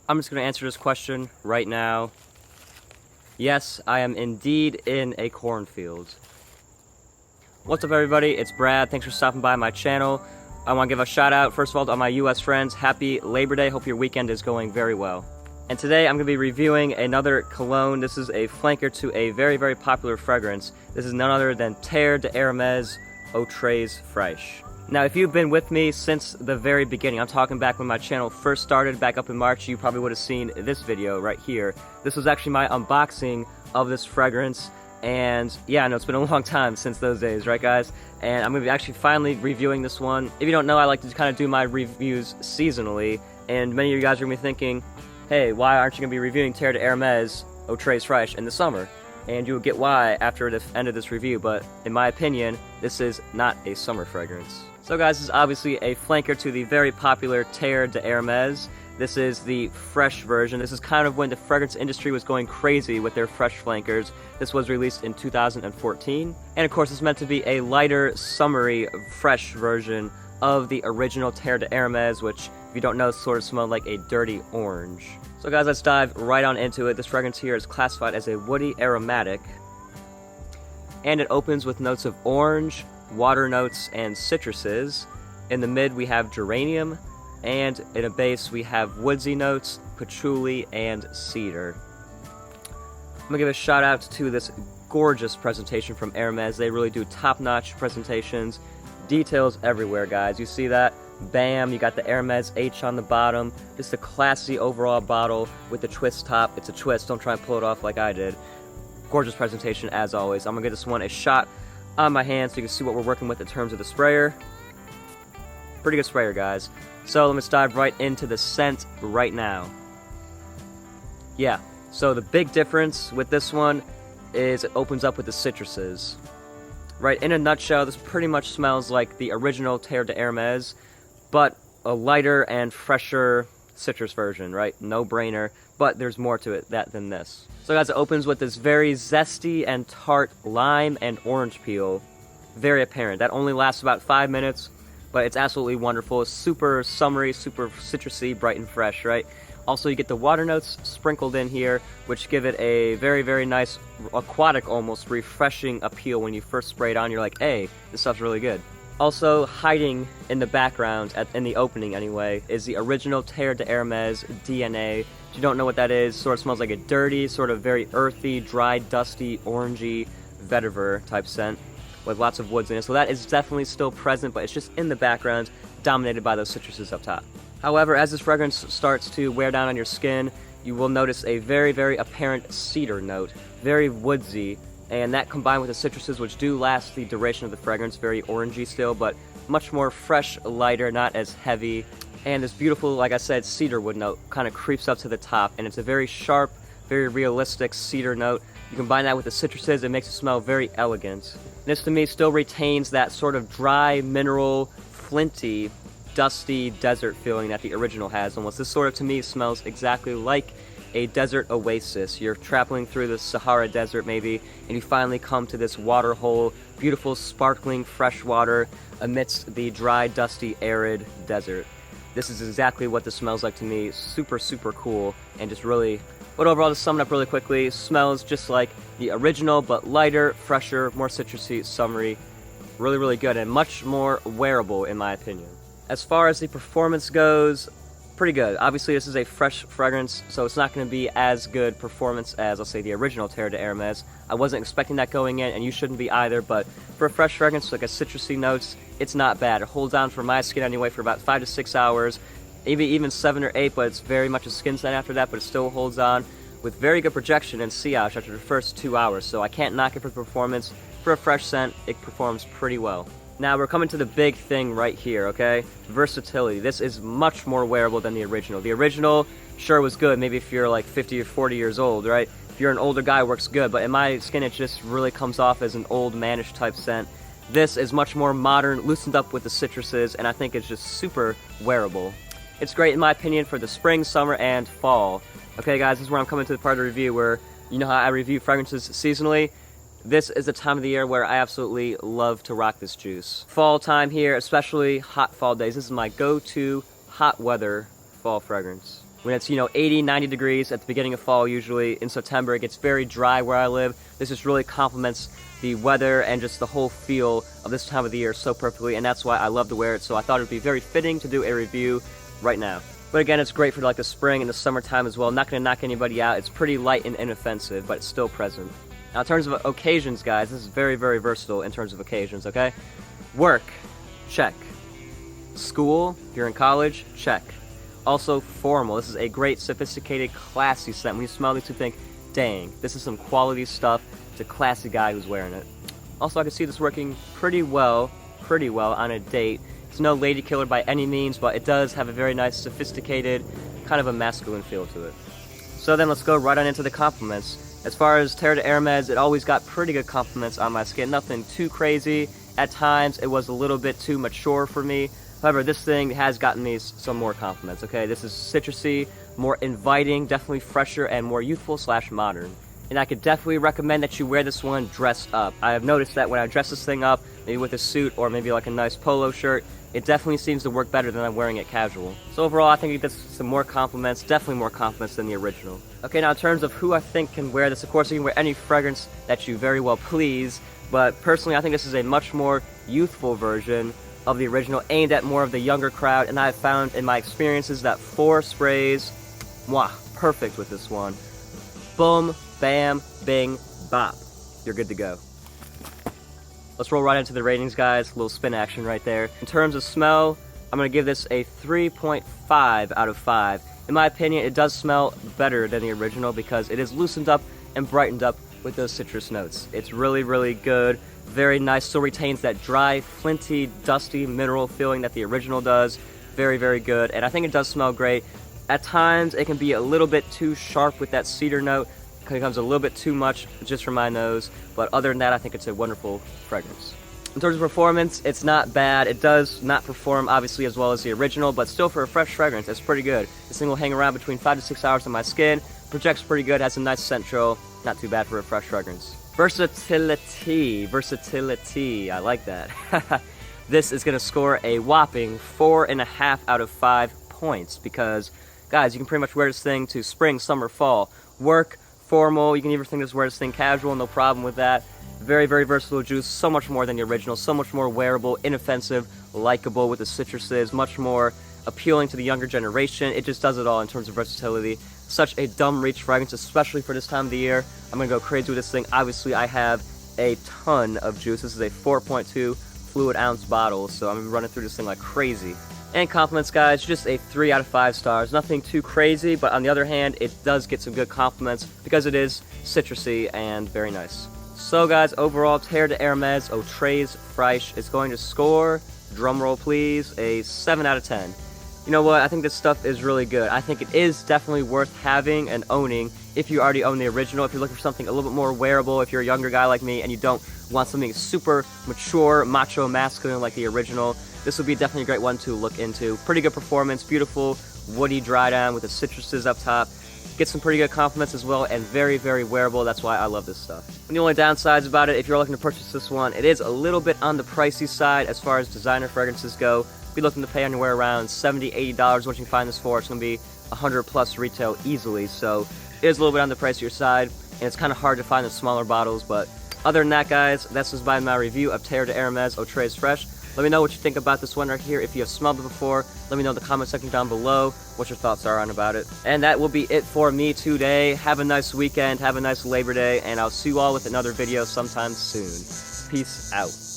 I'm just going to answer this question right now. Yes, I am indeed in a cornfield. What's up, everybody? It's Brad. Thanks for stopping by my channel. I want to give a shout out, first of all, to all my US friends. Happy Labor Day. Hope your weekend is going very well. And today I'm going to be reviewing another cologne. This is a flanker to a very, very popular fragrance. This is none other than Terre D'hermes Très Fraiche. Now, if you've been with me since the very beginning, I'm talking back when my channel first started, back up in March, you probably would have seen this video right here. This was actually my unboxing of this fragrance, and yeah, I know it's been a long time since those days, right guys? And I'm going to be actually finally reviewing this one. If you don't know, I like to kind of do my reviews seasonally, and many of you guys are going to be thinking, hey, why aren't you going to be reviewing Terre D'hermes Très Fraiche in the summer? And you'll get why after the end of this review, but in my opinion, this is not a summer fragrance. So guys, this is obviously a flanker to the very popular Terre D'hermes. This is the fresh version. This is kind of when the fragrance industry was going crazy with their fresh flankers. This was released in 2014. And of course, it's meant to be a lighter, summery, fresh version of the original Terre D'hermes, which, if you don't know, sort of smelled like a dirty orange. So guys, let's dive right on into it. This fragrance here is classified as a woody aromatic, and it opens with notes of orange, water notes, and citruses. In the mid we have geranium, and in a base we have woodsy notes, patchouli, and cedar. I'm gonna give a shout out to this gorgeous presentation from Hermes. They really do top-notch presentations. Details everywhere, guys. You see that? Bam, you got the Hermes H on the bottom. Just a classy overall bottle with the twist top. It's a twist, don't try and pull it off like I did. Gorgeous presentation as always. I'm gonna give this one a shot on my hand so you can see what we're working with in terms of the sprayer. Pretty good sprayer, guys. So let's dive right into the scent right now. Yeah, so the big difference with this one is it opens up with the citruses. Right, in a nutshell, this pretty much smells like the original Terre D'hermes, but a lighter and fresher citrus version, right? No brainer, but there's more to it than this. So guys, it opens with this very zesty and tart lime and orange peel. Very apparent. That only lasts about 5 minutes, but it's absolutely wonderful. It's super summery, super citrusy, bright and fresh, right? Also, you get the water notes sprinkled in here, which give it a very, very nice, aquatic almost, refreshing appeal. When you first spray it on, you're like, hey, this stuff's really good. Also, hiding in the background, in the opening anyway, is the original Terre D'hermes DNA. If you don't know what that is, sort of smells like a dirty, sort of very earthy, dry, dusty, orangey vetiver type scent with lots of woods in it. So that is definitely still present, but it's just in the background, dominated by those citruses up top. However, as this fragrance starts to wear down on your skin, you will notice a very, very apparent cedar note, very woodsy, and that combined with the citruses, which do last the duration of the fragrance, very orangey still, but much more fresh, lighter, not as heavy. And this beautiful, like I said, cedar wood note kind of creeps up to the top, and it's a very sharp, very realistic cedar note. You combine that with the citruses, it makes it smell very elegant. And this, to me, still retains that sort of dry, mineral, flinty, dusty desert feeling that the original has almost. This sort of, to me, smells exactly like a desert oasis. You're traveling through the Sahara Desert maybe, and you finally come to this water hole, beautiful, sparkling, fresh water amidst the dry, dusty, arid desert. This is exactly what this smells like to me. Super, super cool, and just really, but overall, to sum it up really quickly, smells just like the original, but lighter, fresher, more citrusy, summery. Really, really good, and much more wearable in my opinion. As far as the performance goes, pretty good. Obviously, this is a fresh fragrance, so it's not going to be as good performance as, let's say, the original Terre D'hermes. I wasn't expecting that going in, and you shouldn't be either, but for a fresh fragrance, like a citrusy notes, it's not bad. It holds on for my skin anyway for about 5 to 6 hours, maybe even 7 or 8, but it's very much a skin scent after that, but it still holds on with very good projection and sillage after the first 2 hours, so I can't knock it for performance. For a fresh scent, it performs pretty well. Now we're coming to the big thing right here, okay? Versatility. This is much more wearable than the original. The original, sure, was good, maybe if you're like 50 or 40 years old, right? If you're an older guy, it works good, but in my skin, it just really comes off as an old manish type scent. This is much more modern, loosened up with the citruses, and I think it's just super wearable. It's great, in my opinion, for the spring, summer, and fall. Okay, guys, this is where I'm coming to the part of the review where, you know how I review fragrances seasonally? This is the time of the year where I absolutely love to rock this juice. Fall time here, especially hot fall days. This is my go-to hot weather fall fragrance. when it's, 80, 90 degrees at the beginning of fall usually. In September, it gets very dry where I live. This just really complements the weather and just the whole feel of this time of the year so perfectly, and that's why I love to wear it. So I thought it would be very fitting to do a review right now. But again, it's great for like the spring and the summertime as well. Not going to knock anybody out. It's pretty light and inoffensive, but it's still present. Now, in terms of occasions, guys, this is very, very versatile in terms of occasions, okay? Work, check. School, if you're in college, check. Also, formal. This is a great, sophisticated, classy scent. When you smell these, you think, dang, this is some quality stuff. It's a classy guy who's wearing it. Also, I can see this working pretty well on a date. It's no lady killer by any means, but it does have a very nice, sophisticated, kind of a masculine feel to it. So then let's go right on into the compliments. As far as Terre D'hermes, it always got pretty good compliments on my skin. Nothing too crazy. At times, it was a little bit too mature for me. However, this thing has gotten me some more compliments, okay? This is citrusy, more inviting, definitely fresher, and more youthful / modern. And I could definitely recommend that you wear this one dressed up. I have noticed that when I dress this thing up, maybe with a suit or maybe like a nice polo shirt, it definitely seems to work better than I'm wearing it casual. So overall, I think it gets some more compliments, definitely more compliments than the original. Okay, now in terms of who I think can wear this, of course you can wear any fragrance that you very well please, but personally I think this is a much more youthful version of the original, aimed at more of the younger crowd, and I've found in my experiences that 4 sprays, mwah, perfect with this one. Boom, bam, bing, bop. You're good to go. Let's roll right into the ratings, guys. A little spin action right there. In terms of smell, I'm going to give this a 3.5 out of 5. In my opinion, it does smell better than the original because it is loosened up and brightened up with those citrus notes. It's really, really good. Very nice. Still retains that dry, flinty, dusty, mineral feeling that the original does. Very, very good. And I think it does smell great. At times, it can be a little bit too sharp with that cedar note. It becomes a little bit too much just for my nose. But other than that, I think it's a wonderful fragrance. In terms of performance, it's not bad. It does not perform, obviously, as well as the original, but still for a fresh fragrance, it's pretty good. This thing will hang around between 5 to 6 hours on my skin. Projects pretty good, has a nice scent trail. Not too bad for a fresh fragrance. Versatility, I like that. This is going to score a whopping 4.5 out of 5 points because, guys, you can pretty much wear this thing to spring, summer, fall, work, formal. You can even wear this thing casual, no problem with that. Very, very versatile juice, so much more than the original, so much more wearable, inoffensive, likable with the citruses, much more appealing to the younger generation. It just does it all in terms of versatility. Such a dumb reach fragrance, especially for this time of the year. I'm gonna go crazy with this thing. Obviously, I have a ton of juice. This is a 4.2 fluid ounce bottle, so I'm gonna be running through this thing like crazy. And compliments, guys, just a 3 out of 5 stars. Nothing too crazy, but on the other hand, it does get some good compliments because it is citrusy and very nice. So, guys, overall, Terre D'hermes Très Fraiche is going to score, drumroll please, a 7 out of 10. You know what, I think this stuff is really good. I think it is definitely worth having and owning if you already own the original. If you're looking for something a little bit more wearable, if you're a younger guy like me and you don't want something super mature, macho, masculine like the original, this would be definitely a great one to look into. Pretty good performance, beautiful, woody dry down with the citruses up top. Get some pretty good compliments as well, and very, very wearable. That's why I love this stuff. And the only downsides about it, if you're looking to purchase this one, it is a little bit on the pricey side as far as designer fragrances go. Be looking to pay anywhere around $70, $80. What you can find this for, it's going to be 100 plus retail easily. So it is a little bit on the pricier side, and it's kind of hard to find the smaller bottles. But other than that, guys, that's just my review of Terre D'hermes Très Fraiche. Let me know what you think about this one right here. If you have smelled it before, let me know in the comment section down below what your thoughts are on about it. And that will be it for me today. Have a nice weekend, have a nice Labor Day, and I'll see you all with another video sometime soon. Peace out.